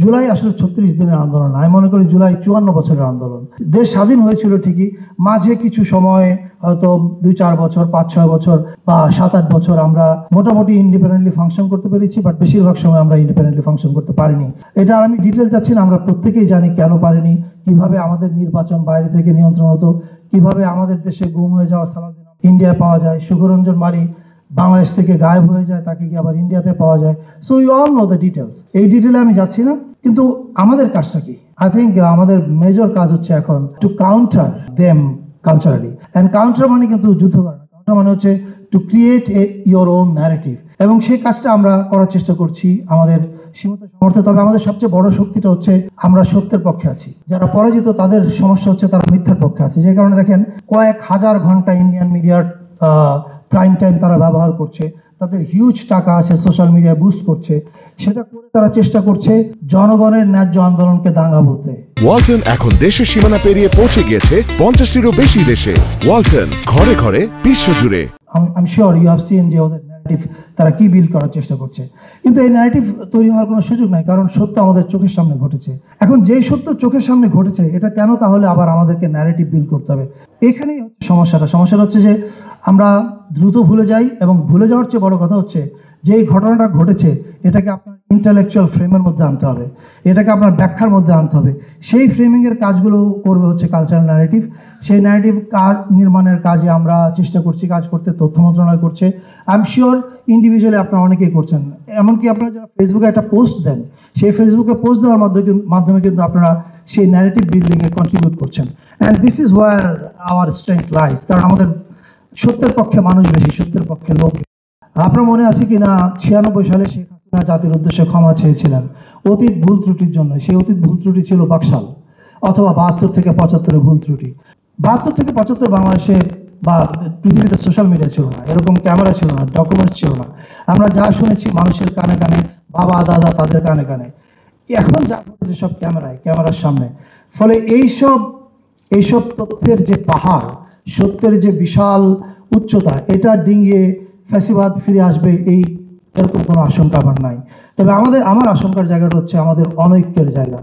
জুলাই আসলে 36 দিনের আন্দোলন, আমি মনে করি জুলাই 54 বছরের আন্দোলন। দেশ স্বাধীন হয়েছিল ঠিকই, মাঝে কিছু সময় হয়তো 2-4 বছর, 5-6 বছর বা 7-8 বছর আমরা মোটামুটি ইন্ডিপেন্ডেন্টলি ফাংশন করতে পেরেছি, বাট বেশিরভাগ সময় আমরা ইন্ডিপেন্ডেন্টলি ফাংশন করতে পারিনি। এটা আমি ডিটেল যাচ্ছি না, আমরা প্রত্যেকেই জানি কেন পারিনি, কিভাবে আমাদের নির্বাচন বাইরে থেকে নিয়ন্ত্রণ হতো, কিভাবে আমাদের দেশে গুম হয়ে যাওয়া সালাউদ্দিন ইন্ডিয়ায় পাওয়া যায়, সুখরঞ্জন মালী বাংলাদেশ থেকে গায়েব হয়ে যায়, তাকে কি আবার ইন্ডিয়াতে পাওয়া যায়। So you all know the details, এই ডিটেলে আমি যাচ্ছি না। কিন্তু আমাদের কাজটা কি? আই থিঙ্ক আমাদের মেজর কাজ হচ্ছে এখন two counter them culturally. And counter মানে কিন্তু যুদ্ধ করা না, কাউন্টার মানে হচ্ছে to create your own narrative, এবং সেই কাজটা আমরা করার চেষ্টা করছি আমাদের সীমিত সামর্থ্যে। তবে আমাদের সবচেয়ে বড় শক্তিটা হচ্ছে আমরা সত্যের পক্ষে আছি। যারা পরাজিত তাদের সমস্যা হচ্ছে তারা মিথ্যার পক্ষে আছে। যে কারণে দেখেন কয়েক হাজার ঘন্টা ইন্ডিয়ান মিডিয়ার প্রাইম টাইম তারা ব্যবহার করছে, তাদের হিউজ টাকা আছে, সোশ্যাল মিডিয়ায় বুস্ট করছে, সেটা করে তারা চেষ্টা করছে জনগণের ন্যায্য আন্দোলনকে দাঙ্গা বলতে। ওয়ালটন এখন দেশের সীমানা পেরিয়ে পৌঁছে গিয়েছে 50টিরও বেশি দেশে। ওয়ালটন, ঘরে ঘরে, বিশ্বজুড়ে। আমি শিওর ইউ হ্যাভ সিন যে ওদের ন্যারেটিভ তারা কি বিল্ড করার চেষ্টা করছে, কিন্তু এই ন্যারেটিভ তৈরি হওয়ার কোনো সুযোগ নাই, কারণ সত্য আমাদের চোখের সামনে ঘটেছে। এখন যেই সত্য চোখের সামনে ঘটেছে, এটা কেন তাহলে আবার আমাদেরকে ন্যারেটিভ বিল্ড করতে হবে? এখানেই হচ্ছে সমস্যাটা হচ্ছে যে আমরা দ্রুত ভুলে যাই, এবং ভুলে যাওয়ার চেয়ে বড় কথা হচ্ছে যে এই ঘটনাটা ঘটেছে এটাকে আপনার ইন্টেলেকচুয়াল ফ্রেমের মধ্যে আনতে হবে, এটাকে আপনার ব্যাখ্যার মধ্যে আনতে হবে। সেই ফ্রেমিংয়ের কাজগুলো করবে হচ্ছে কালচারাল ন্যারেটিভ। সেই ন্যারেটিভ নির্মাণের কাজে আমরা চেষ্টা করছি, কাজ করতে তথ্য মন্ত্রণালয় করছে। আই এম শিওর ইন্ডিভিজুয়ালি আপনারা অনেকেই করছেন, এমনকি আপনারা যারা ফেসবুকে একটা পোস্ট দেন, সেই ফেসবুকে পোস্ট দেওয়ার মাধ্যমে কিন্তু আপনারা সেই ন্যারেটিভ বিল্ডিংয়ে কন্ট্রিবিউট করছেন। And this is where our strength lies, কারণ আমাদের সত্যের পক্ষে মানুষ বেশি, সত্যের পক্ষে লোক। আপনার মনে আছে কি না 96 সালে শেখ হাসিনা জাতির উদ্দেশ্যে ক্ষমা চেয়েছিলেন অতীত ভুল ত্রুটির জন্য। সেই অতীত ভুল ত্রুটি ছিল বাকশাল, অথবা 72 থেকে 75 ভুল ত্রুটি। 72 থেকে 75 বাংলাদেশে বা পৃথিবীতে সোশ্যাল মিডিয়া ছিল না, এরকম ক্যামেরা ছিল না, ডকুমেন্টস ছিল না। আমরা যা শুনেছি মানুষের কানে কানে, বাবা দাদা তাদের কানে কানে। এখন যা ঘটেছে সব ক্যামেরার সামনে। ফলে এইসব তথ্যের যে পাহাড়, সত্যের যে বিশাল উচ্চতা, এটা ডিঙিয়ে ফ্যাসিবাদ ফিরে আসবে এরকম কোনো আশঙ্কা আমার নাই। তবে আমার আশঙ্কার জায়গাটা হচ্ছে আমাদের অনৈক্যের জায়গা।